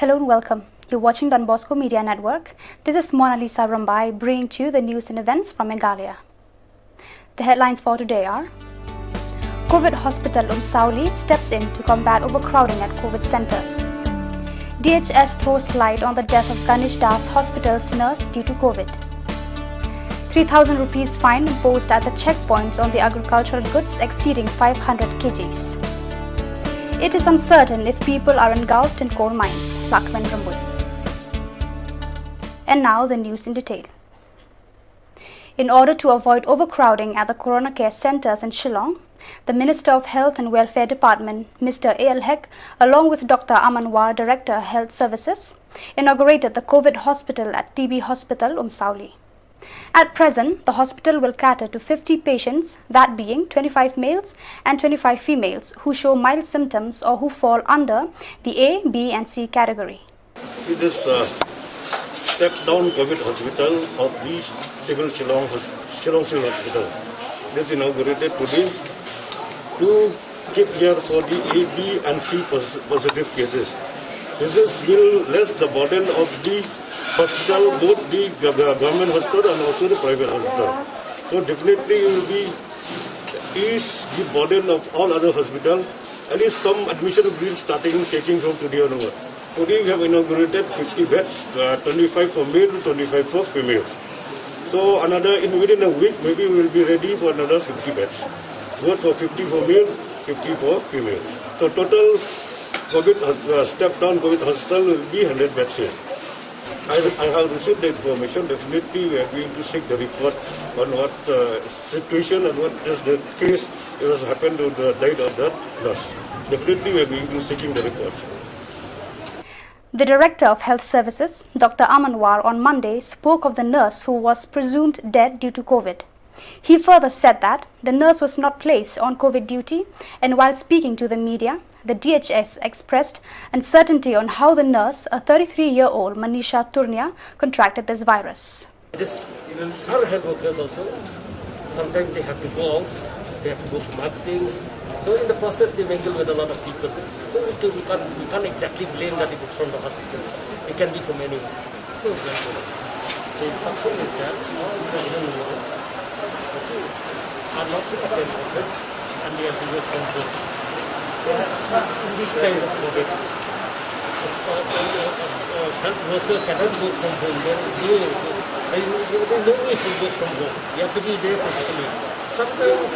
Hello and welcome. You're watching Don Bosco Media Network. This is Mona Lisa Rambai bringing to you the news and events from Meghalaya. The headlines for today are: COVID Hospital Sauli steps in to combat overcrowding at COVID centres. DHS throws light on the death of Ganesh Das Hospital's nurse due to COVID. 3,000 rupees fine imposed at the checkpoints on the agricultural goods exceeding 500 kgs. It is uncertain if people are engulfed in coal mines, Lakman Ramboy. And now the news in detail. In order to avoid overcrowding at the Corona Care Centres in Shillong, the Minister of Health and Welfare Department, Mr. A.L. Heck, along with Dr. Amanwar, Director Health Services, inaugurated the COVID hospital at TB Hospital, Sauli. At present, the hospital will cater to 50 patients, that being 25 males and 25 females, who show mild symptoms or who fall under the A, B and C category. It is a step-down COVID hospital of the Shillong Civil Hospital. It is inaugurated today to keep here for the A, B and C positive cases. This will less the burden of the hospital, both the government hospital and also the private hospital. So definitely will be ease the burden of all other hospitals. At least some admission will be taking from today onward. Today we have inaugurated 50 beds, 25 for male, 25 for females. So within a week maybe we will be ready for another 50 beds. Both for 50 for male, 50 for females. So total step-down COVID hospital will be 100 beds here. I have received the information. Definitely we are going to seek the report on what situation and what is the case that has happened to the death of that nurse. Definitely we are going to seeking the report. The Director of Health Services, Dr. Amanwar, on Monday spoke of the nurse who was presumed dead due to COVID. He further said that the nurse was not placed on COVID duty, and while speaking to the media, the DHS expressed uncertainty on how the nurse, a 33-year-old Manisha Turnia, contracted this virus. Even our health workers also, sometimes they have to go out, they have to go for marketing. So in the process, they mingle with a lot of people. So we can't exactly blame that it is from the hospital. It can be from anywhere. So the instruction is that are not to attend office and they have to work from home. In this kind of COVID, health worker cannot work from home. There is no way to work from home. You have to be there physically. Sometimes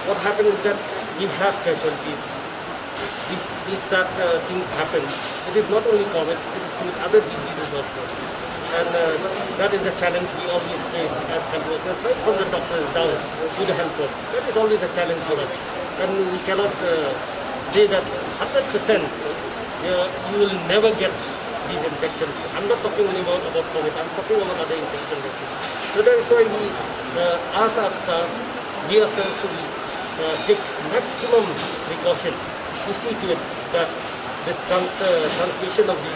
what happens is that we have casualties. These sad things happen. It is not only COVID, it is with other diseases also. And that is a challenge we always face as health workers, right from the doctors down to the health workers. That is always a challenge for us. And we cannot say that 100% you will never get these infections. I'm not talking only about COVID, I'm talking about other infections. So that is why we ask our staff, we ourselves to take maximum precaution to see to it that this transmission of the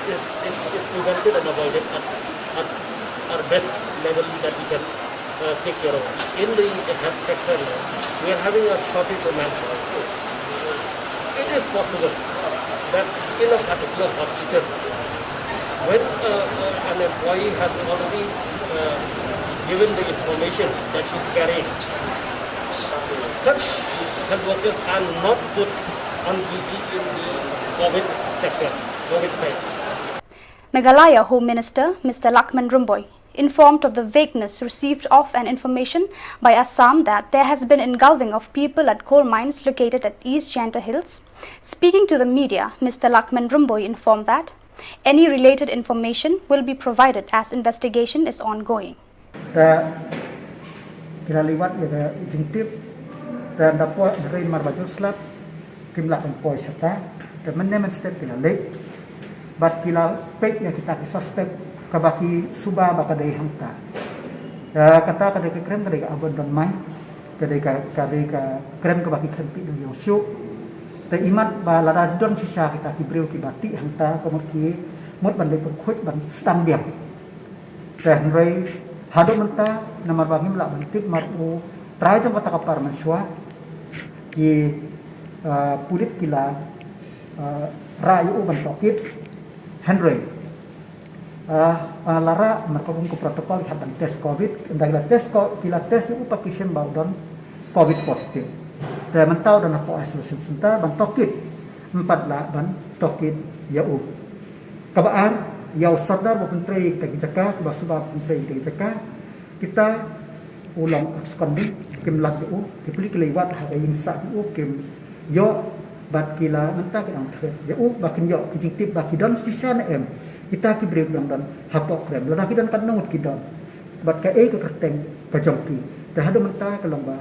is prevented and avoided at our best level that we can take care of. In the health sector now, we are having a shortage of manpower. It is possible that in a particular hospital, when an employee has already given the information that she's carrying, such health workers are not put on duty in the COVID sector, COVID side. Meghalaya Home Minister, Mr. Lakman Ramboy, informed of the vagueness received of an information by Assam that there has been engulfing of people at coal mines located at East Janta Hills. Speaking to the media, Mr. Lakman Ramboy informed that any related information will be provided as investigation is ongoing. But kila pek yang kita suspek kabaki suba baka day hangta. Kata kada ke krem kada abon don mai, kada ka krem kabaki krempi do yo syuk. Te imat ba lada don sisa kita kibreu ki bati hangta komki mot ban le khut ban stam diam. Dan rei hado menta namar bagi mla bantit maru trai jam kata kapar mansua ki pulit kila rayu bantokit Henry lara makapun ko protokol haban tes covid dagla tes ko kila tes ni upakisem baudon covid positif dan mentau dan ako isolation center bantokit 4 la ban tokit yau kabaan yau sardar menteri Tegijaka basubab menteri Tegijaka kita ulang skondi kim lag u dipli kelewat hagayin sa u kim yo bat kila menta ke ang yo bakin yo kijitip bakidon sisana kita ki break dan hapok rem lana kidan kan ngut kidon bat ka ke kerteng kajongki dah ada menta ke lomba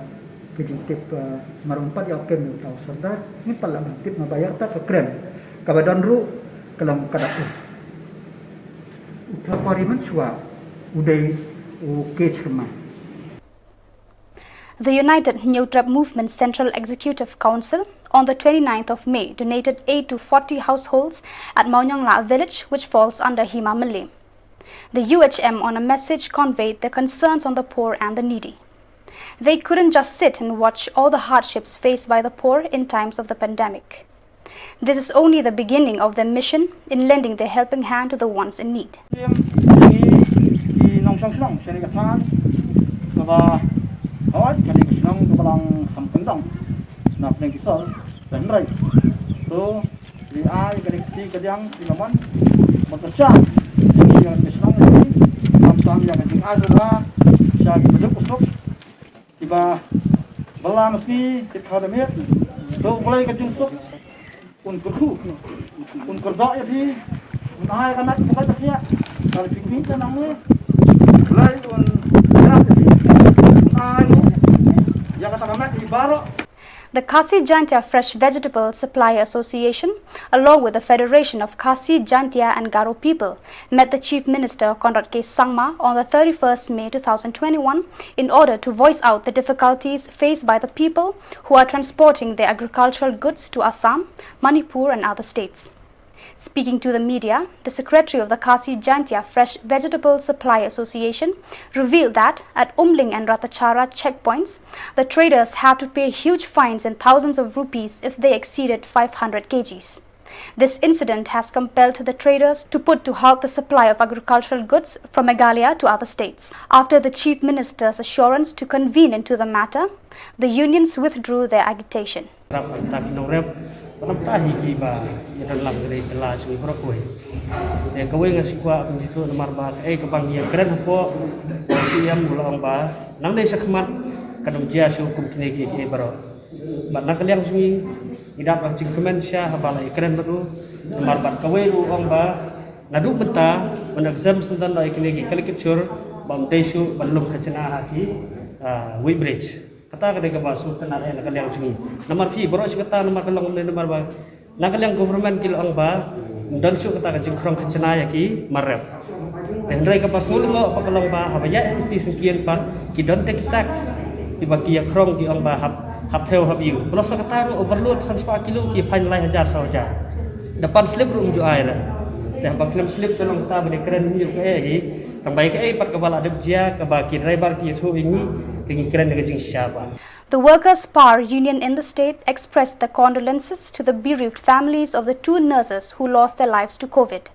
kijitip marumpat yo kem tau sardar ni pala tip mabayar ta ke krem kabadon ru kelam kadak u pariman suwa udai u kechma. The United Nyotrap Movement Central Executive Council on the 29th of May donated aid to 40 households at Maungyangla village, which falls under Hima Malay. The UHM on a message conveyed their concerns on the poor and the needy. They couldn't just sit and watch all the hardships faced by the poor in times of the pandemic. This is only the beginning of their mission in lending their helping hand to the ones in need. Awat kali Shillong kebalang kampung nak neng kisah dan rai tu di ai kali si kejang di laman bekerja jadi yang Shillong ini kampung yang kecil azra syah hidup usuk tiba belah meski kita demit tu mulai kecil usuk un kerja ya di ai kan nak buka tak ya kalau pikir kan namanya mulai un The Kasi Jantia Fresh Vegetable Supplier Association, along with the Federation of Kasi, Jantia and Garo people, met the Chief Minister Conrad K. Sangma on the 31st May 2021 in order to voice out the difficulties faced by the people who are transporting their agricultural goods to Assam, Manipur and other states. Speaking to the media, the secretary of the Kasi Jantia Fresh Vegetable Supply Association revealed that at Umling and Ratachara checkpoints, the traders have to pay huge fines and thousands of rupees if they exceeded 500 kgs. This incident has compelled the traders to put to halt the supply of agricultural goods from Meghalaya to other states. After the Chief Minister's assurance to convene into the matter, the unions withdrew their agitation. Penamtahi kiba yang dalam gerai celah sungai Perokoi. Kawai ngasih kuat begitu nomor bah. Kebang yang keren apa? Siam ulang bah. Nang desa kemat kadang jia sukum kini kini baru. Nak kalian sungai tidak macam kemen syah balai keren baru. Nomor bah kawai ulang bah. Nadu benta menexam sentan lagi kini kali kecur. Bam desu belum kecina hati. We bridge. Kata ketika basuh kena nak kalian sungai. Nomor pi baru sekata nomor kalau nomor bah. Nak kalian government kilo ang bah. Dan su kata kecing krong kecina yaki marep. Dan rai kapas ngulu lo apa kalau bah habaya enti sekian pan ki don't take tax. Ki bagi ya krong ki ang bah hab tel hab you. Kalau sekata overload 100 kilo ki pain lai 1000 saja. Depan slip rum ju air. Dan baklam slip tolong ta beri keren ni ke tambah ke pat kepala ada dia ke bagi driver ki tu ini tinggi keren dengan jing siapa. The Workers' Power Union in the state expressed their condolences to the bereaved families of the 2 nurses who lost their lives to COVID.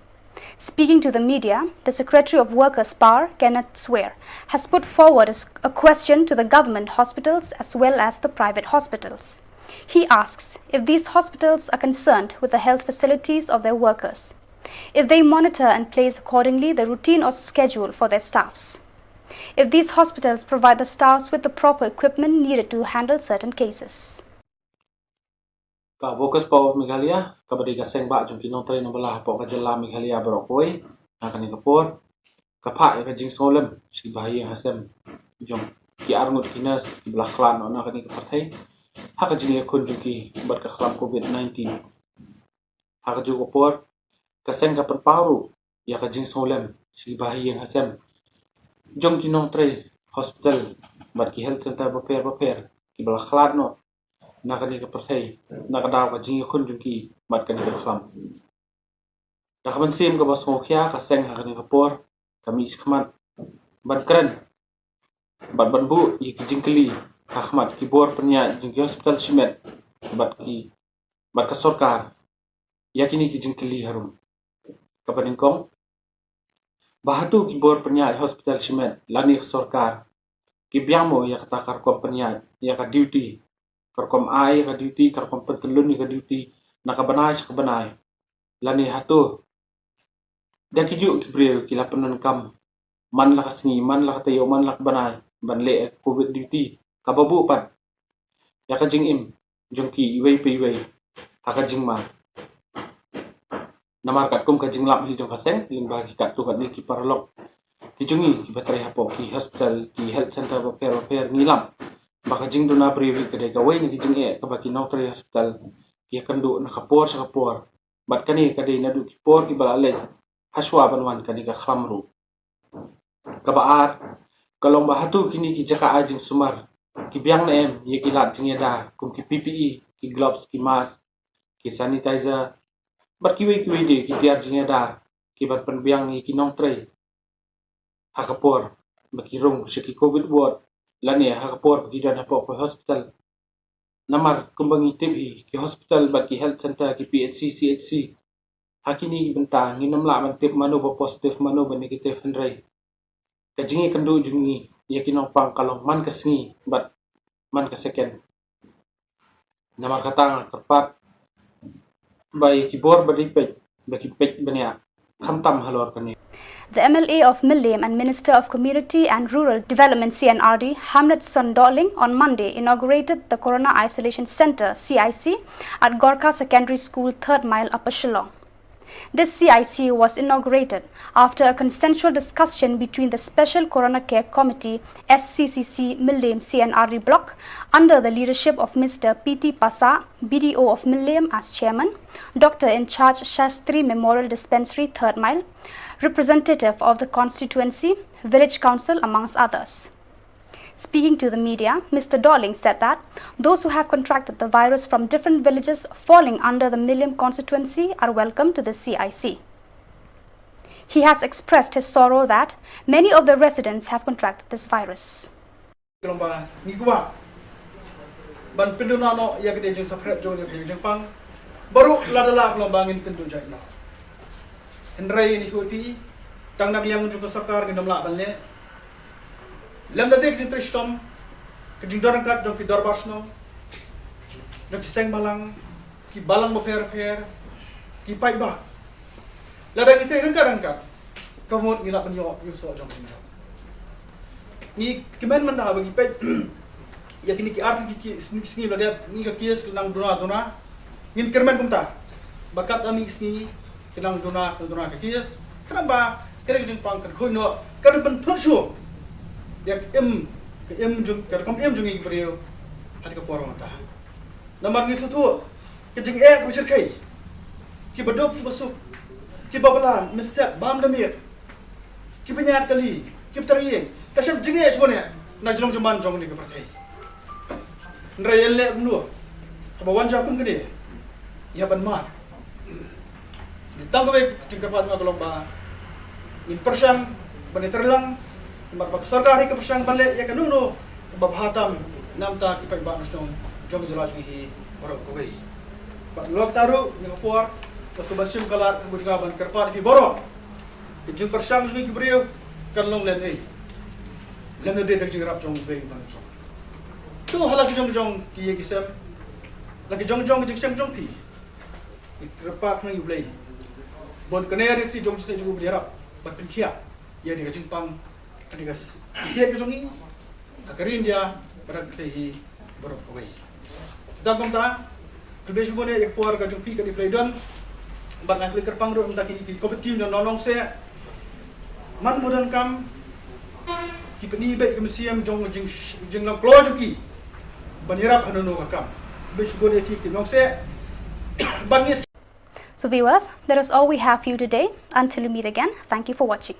Speaking to the media, the Secretary of Workers' Power, Kenneth Swear, has put forward a question to the government hospitals as well as the private hospitals. He asks if these hospitals are concerned with the health facilities of their workers, if they monitor and place accordingly the routine or schedule for their staffs, if these hospitals provide the staffs with the proper equipment needed to handle certain cases. Ka Workers Power Meghalaya kabadi ka seng ba jung kinong trai nombalah po ka jala Meghalaya Berokoi akan kapor kapak ka jing solem si bahaya hasem jong ki arngut kinas belah klan ona kan ka partai hak jing kun jung ki bar ka klan COVID-19 hak jung kapor ka seng ka perparu ya ka jing solem si bahaya hasem jong kinong trai hospital bar ki health center baper ki belah klan no nakani ka partai nakadaw ka jing kun jung ki bar kan ka klan nakaman sim ka bas ngokya ka seng hakani ka por kami iskmat ban keren ban banbu i ki jingkeli ahmad ki bor penya jing hospital simet bat ka sorkar yakini ki jingkili harum kapaning kong bahatu ki bor penyai hospital Shimet lani sorkar ki biamo ya kata karkom penyai ya ka duty karkom ai ka duty karkom pentelun ka duty nakabanay lani hatu da ki ju ki breu ki lapanan kam man la kasngi man la katayo man la banay banle covid duty kababu pat ya ka jing im jongki iway pe iway haka jing ma namar kat kum ka jing lap li jong kaseng ling ba ki kat tu kat ki parlok ki jungi ki batrai hapo ki hospital ki health center repair ngilam baka jing dona brevi ka de gawai ni ki jing ka baki notary hospital ki kandu na kapor sa kapor bat kani ka de na du ki por ki balale haswa banwan kani ka khamru kabaat kalong bahatu kini ki jaka ajing sumar ki biang na em ye ki lat jing da kum ki PPE ki gloves ki mask ki sanitizer bat kiwi de ki biar jing da ki bat pen biang ni ki nong tray hakapor baki rong ki covid ward lani hakapor ki dan hapo ko hospital namar kumbangi tibi ki hospital baki health center ki PHC CHC hakini benta nginam la man tip mano ba positive mano ba negative hendrai kajingi kandu jungi yakin pang kalong man kasngi bat man ka second namar katang tepat by keyboard badi page baki page bania khamtam halor kani. The MLA of Millam and Minister of Community and Rural Development CNRD, Hamlet Sondorling, on Monday inaugurated the Corona Isolation Center CIC at Gorkha Secondary School 3rd Mile, Upper Shillong. This CIC was inaugurated after a consensual discussion between the Special Corona Care Committee SCCC Millam CNRD block under the leadership of Mr. P.T. Pasa, BDO of Millam as chairman, Doctor in charge Shastri Memorial Dispensary 3rd Mile, representative of the constituency, village council amongst others. Speaking to the media, Mr. Dorling said that those who have contracted the virus from different villages falling under the Millam constituency are welcome to the CIC. He has expressed his sorrow that many of the residents have contracted this virus. Lem na dek jintre stom ke jing dorang kat dong ki dorbar snom dong ki seng balang mo fer ki pai ba la dang ite rangkat kamut ngila ban yo so jong jing ni kimen man da bagi pet ya kini ki art ki sni la dia ni ka kies nang dona ngin kermen kumta bakat ami sni kinang dona ka kies kenapa kere jing pang kan khono kan ban thot shu yak em jung kom em jung ing brio hati ka porong ta namar ni sutu ke jing ek bichir kai ki badop ki basuk ki babala mistep bam damir ki penyat kali ki ptari ka sham jing ek bone na jong juman jong ni ka pertai ndre yelle nu ba wanja kun kene ya ban mat ditang ko jing ka pat ngolong ba in persang bane terlang Marbak sarkari ke persang balik ya kanuno babhatam namta ki pai banus nong jong jelaj hi borok koi ba lok taru ni por to subashim kalar busga ban karpar hi borok ke jing persang jung ki brio kan long len ei lem de de jing rap jong be ban jong tu hala ki jong ki ye ki sem la ki jong jing sem jong pi karpar nang yu blai bon kaner ti jong se jung brio rap ba pin khia ye de jing pang Adigas, setiap kejongi, akarin dia berat kelehi berok away. Kita bangta, kelebih semuanya yang puar kajung pi kadi pelayan, bangga kelih kerpang ro entah kini kompetitif dan nolong saya, man mudan kam, kita ni baik kemisiam jong jeng lang keluar juki, banirap hanono kam, kelebih semuanya kita nolong saya, bangis. So viewers, that is all we have for you today. Until we meet again, thank you for watching.